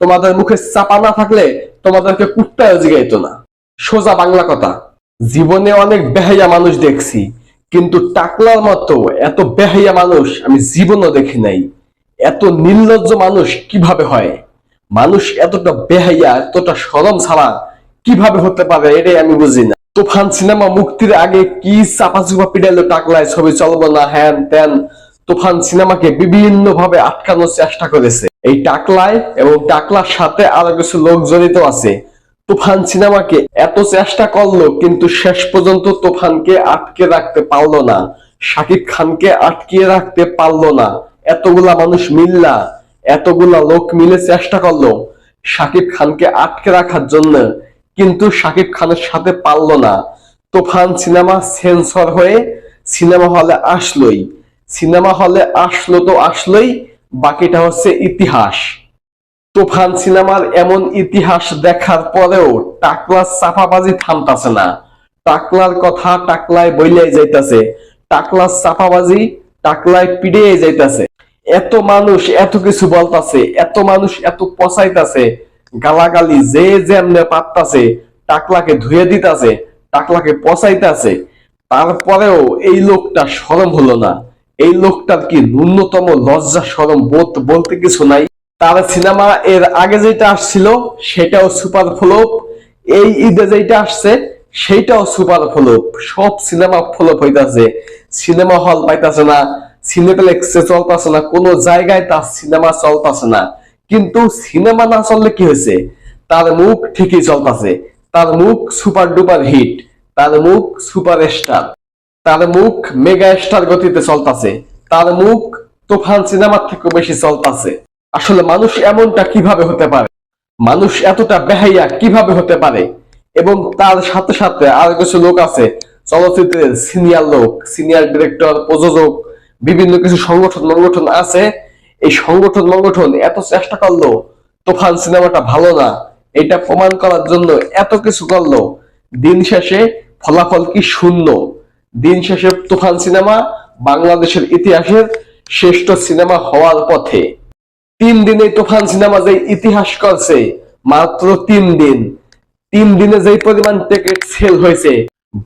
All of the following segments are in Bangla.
তোমাদের মুখে চাপা না থাকলে তোমাদেরকে কুত্তায় জিগাইতো না। সোজা বাংলা কথা, জীবনে অনেক বেহাইয়া মানুষ দেখছি, কিন্তু টাকলার মতো এত বেহাইয়া মানুষ আমি জীবনও দেখি নাই। এত নির্লজ্জ মানুষ কিভাবে হয়? মানুষ এতটা বেহাইয়া, এতটা শরম ছাড়া কিভাবে হতে পারে, এটাই আমি বুঝি না। তুফান সিনেমা মুক্তির আগে কি চাপা চুপা পিটাইলো টাকলায়, ছবি চলবো না, হ্যান ত্যান। তুফান সিনেমাকে বিভিন্ন ভাবে আটকানোর চেষ্টা করেছে এই টাকলায়, এবং টাকলার সাথে আরো কিছু লোক জড়িত আছে। তুফান সিনেমাকে এত চেষ্টা করলো, কিন্তু শেষ পর্যন্ত তুফানকে আটকে রাখতে পারলো না, শাকিব খানকে আটকিয়ে রাখতে পারলো না। এতগুলা মানুষ মিল্লা, এতগুলা লোক মিলে চেষ্টা করলো শাকিব খানকে আটকে রাখার জন্য, কিন্তু শাকিব খানের সাথে পারলো না। তুফান সিনেমা সেন্সর হয়ে সিনেমা হলে আসলোই, সিনেমা হলে আসলো তো আসলোই, বাকিটা হচ্ছে ইতিহাস। তুফান সিনেমার এমন ইতিহাস দেখার পরেও টাকলার চাপাবাজি থামতাছে না। টাকলার কথা টাকলায় বইলাই যাইতাছে, টাকলার চাপাবাজি টাকলায় পিড়িয়ে যাইতাছে। এত মানুষ এত কিছু বলতাছে, এত মানুষ এত পচাইতাছে, গালাগালি যে যেমনে পারতাছে টাকলাকে ধুয়ে দিতাছে, টাকলাকে পচাইতাছে। তারপরেও এই লোকটা শরম হলো না? এই লোকটার কি ন্যূনতম লজ্জা শরম বোধ বলতে কিছু নাই? তার সিনেমা এর আগে যেটা আসছিল সেটাও সুপার ফ্লপ, এই ঈদে যেটা আসছে সেটাও সুপার ফ্লপ। সব সিনেমা ফ্লপ হইতাছে, সিনেমা হল পাইতাছে না, সিনেপ্লেক্সে চলতেছে না, কোন জায়গায় তার সিনেমা চলতেছে না। কিন্তু সিনেমা না চললে কি হয়েছে? তার মুখ ঠিকই চলতেছে, তার মুখ সুপার ডুপার হিট, তার মুখ সুপার স্টার, তার মুখ মেগা স্টার গতিতে চলতেছে, তার মুখ তুফান সিনেমার থেকে বেশি চলতেছে। আসলে মানুষ এমনটা কিভাবে হতে পারে? মানুষ এতটা বেহাইয়া কিভাবে হতে পারে? এবং তার সাথে সাথে আর কিছু লোক আছে, চলচ্চিত্রের সিনিয়র লোক, সিনিয়র ডিরেক্টর, প্রযোজক, বিভিন্ন কিছু সংগঠন আছে। এই সংগঠন এত চেষ্টা করলো তুফান সিনেমাটা ভালো না, এটা প্রমাণ করার জন্য এত কিছু করলো, দিন শেষে ফলাফল কি? শূন্য। দিন শেষে তুফান সিনেমা বাংলাদেশের ইতিহাসের শ্রেষ্ঠ সিনেমা হওয়ার পথে। 3 দিনে তুফান সিনেমা যে ইতিহাস করছে, মাত্র 3 দিন, 3 দিনে যে পরিমাণ টিকিট সেল হয়েছে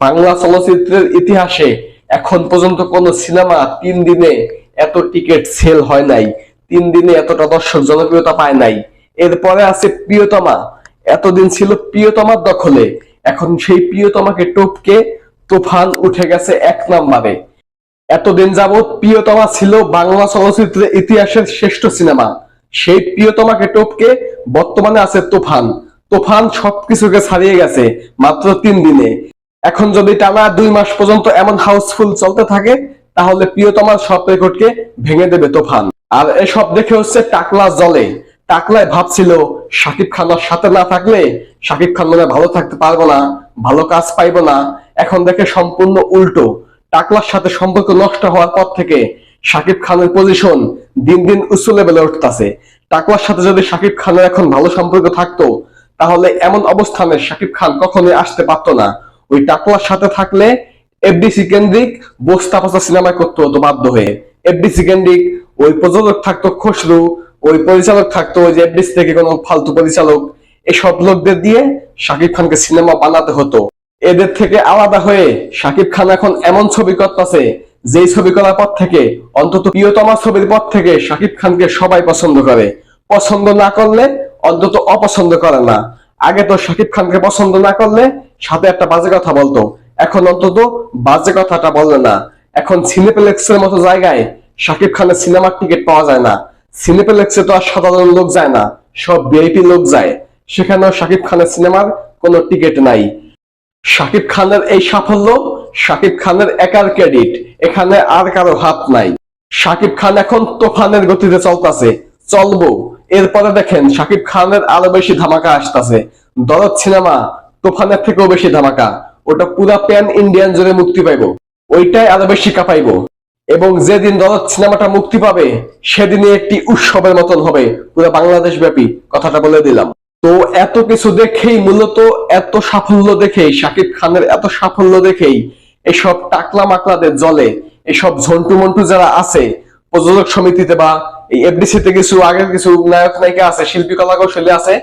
বাংলা চলচ্চিত্রের ইতিহাসে এখন পর্যন্ত কোন সিনেমা 3 দিনে এত টিকিট সেল হয় নাই, 3 দিনে এতটা দর্শক জনপ্রিয়তা পায় নাই। এরপরে আছে প্রিয়তমা, এতদিন ছিল প্রিয়তমার দখলে, এখন সেই প্রিয়তমাকে টপকে তুফান উঠে গেছে 1 নম্বরে। এতদিন যাবৎ প্রিয়তমা ছিল বাংলা চলচ্চিত্রের ইতিহাসের শ্রেষ্ঠ সিনেমা, সেই প্রিয়তমাকে টপকে বর্তমানে আছে তুফান। তুফান সবকিছুকে ছাড়িয়ে গেছে মাত্র 3 দিনে। এখন যদি টানা 2 মাস পর্যন্ত এমন হাউসফুল চলতে থাকে, তাহলে প্রিয়তমার সব রেকর্ডকে ভেঙে দেবে তুফান। আর এসব দেখে হচ্ছে টাকলা জলে। টাকলায় ভাবছিল শাকিব খানের সাথে না থাকলে শাকিব খান মনে ভালো থাকতে পারবো না, ভালো কাজ পাইবো না। এখন দেখে সম্পূর্ণ উল্টো, টাকলার সাথে সম্পর্ক নষ্ট হওয়ার পর থেকে শাকিব খানের পজিশন দিন দিন উঁচু লেভেলে উঠতেছে। টাকলার সাথে যদি শাকিব খানের এখন ভালো সম্পর্ক থাকতো, তাহলে এমন অবস্থানে শাকিব খান কখনোই আসতে পারতো না। ওই টাকলার সাথে থাকলে এফডিসি কেন্দ্রিক বস্তা পচা সিনেমায় করতে হতো বাধ্য হয়ে। এফডিসি কেন্দ্রিক ওই প্রযোজক থাকতো খসরু, ওই পরিচালক থাকতো ওই যে এফডিসি থেকে কোনো ফালতু পরিচালক, এসব লোকদের দিয়ে শাকিব খানকে সিনেমা বানাতে হতো। এদের থেকে আলাদা হয়ে শাকিব খান এখন এমন ছবি করতেছে, যেই ছবি করার পর থেকে, অন্তত প্রিয়তমা ছবির পর থেকে শাকিব খানকে সবাই পছন্দ করে। পছন্দ না করলে অন্তত অপছন্দ করে না। আগে তো শাকিব খানকে পছন্দ না করলে সাথে একটা বাজে কথা বলতো, এখন অন্তত বাজে কথাটা বলে না। এখন সিনেপ্লেক্সের মতো জায়গায় শাকিব খানের সিনেমার টিকিট পাওয়া যায় না। সিনেপ্লেক্সে তো আর সাধারণ লোক যায় না, সব ভিআইপি লোক যায়, সেখানেও শাকিব খানের সিনেমার কোনো টিকিট নাই। শাকিব খানের এই সাফল্য শাকিব খানের একার ক্রেডিট, এখানে আর কারো হাত নাই। শাকিব খান এখন তুফানের গতিতে চলতেছে, চলবো। এরপরে দেখেন শাকিব খানের আরো বেশি ধামাকা আসতেছে। দরদ সিনেমা তুফানের থেকেও বেশি ধামাকা, ওটা পুরা প্যান ইন্ডিয়ান জুড়ে মুক্তি পাইব, ওইটাই আরো বেশি কাঁপাইব। এবং যেদিন দরদ সিনেমাটা মুক্তি পাবে সেদিনই একটি উৎসবের মতন হবে পুরো বাংলাদেশ ব্যাপী, কথাটা বলে দিলাম। তো এত কিছু দেখেই, মূলত এত সাফল্য দেখেই, শাকিব খানের এত সাফল্য দেখেই এসব টাকলা মাকলাদের জলে, এসব ঝন্টু মন্টু যারা আছে, প্রযোজক সমিতিতে বা এই এফডিসিতে কিছু আগের কিছু নায়ক নায়িকা আছে, শিল্পী কলা কৌশলী আছে,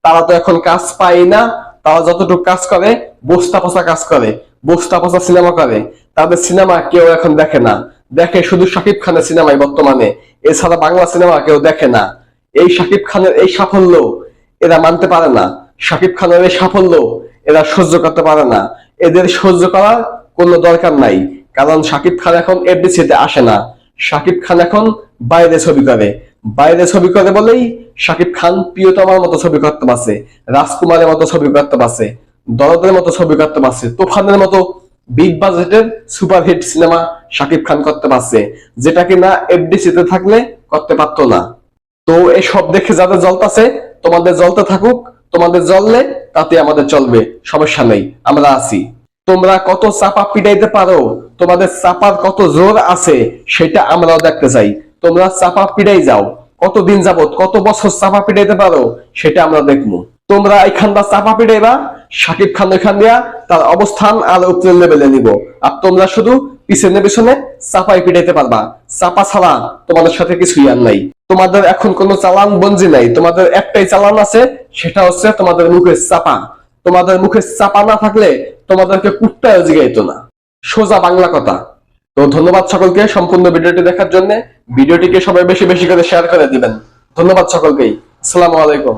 তারা তো এখন কাজ পায় না। তারা যতটুকু কাজ করে বস্তা পচা কাজ করে, বস্তা পচা সিনেমা করে। তাদের সিনেমা কেউ এখন দেখে না, দেখে শুধু শাকিব খানের সিনেমাই বর্তমানে, এছাড়া বাংলা সিনেমা কেউ দেখে না। এই শাকিব খানের এই সাফল্য এরা মানতে পারে না, শাকিব খানের এই সাফল্য এরা সহ্য করতে পারে না। এদের সহ্য করার কোনো দরকার নাই, কারণ শাকিব খান এখন এফডিসিতে আসে না। শাকিব খান এখন বাইরে ছবি করে, বাইরে ছবি করে বলেই শাকিব খান প্রিয়তমার মতো ছবি করতে পারছে, রাজকুমারের মতো ছবি করতে পারছে, দরদের মতো ছবি করতে পারছে, তুফানের মতো বিগ বাজেটের সুপারহিট সিনেমা শাকিব খান করতে পারছে, যেটা কিনা এফডিসিতে থাকলে করতে পারতো না। তো এই সব দেখে যাদের জ্বলতাছে, তোমাদের জ্বলতে থাকুক, তোমাদের জ্বললে তাতে আমাদের চলবে, সমস্যা নেই, আমরা আছি। তোমরা কত চাপা পিটাইতে পারো, তোমাদের চাপার কত জোর আছে সেটা আমরাও দেখতে চাই। তোমরা চাপা পিটাই যাও, কতদিন যাবত কত বছর চাপা পিটাইতে পারো সেটা আমরা দেখবো। তোমরা এখানটা চাপা পিটাইবা, শাকিব খান এখান দিয়া তার অবস্থান আর উপরের লেভেলে নিব, আর তোমরা শুধু পিছনে পিছনে চাপাই পিটাইতে পারবা। চাপা ছাড়া তোমাদের সাথে কিছুই আর নাই। তোমাদের এখন কোনো চালান বঞ্জি নাই, তোমাদের একটাই চালান আছে, সেটা হচ্ছে তোমাদের মুখের চাপা। তোমাদের মুখে চাপা না থাকলে তোমাদেরকে কুত্তাও জিগাইতো না, সোজা বাংলা কথা। তো ধন্যবাদ সকলকে সম্পূর্ণ ভিডিওটি দেখার জন্য। ভিডিওটিকে সবাই বেশি বেশি করে শেয়ার করে দিবেন। ধন্যবাদ সকলকেই। আসসালামু আলাইকুম।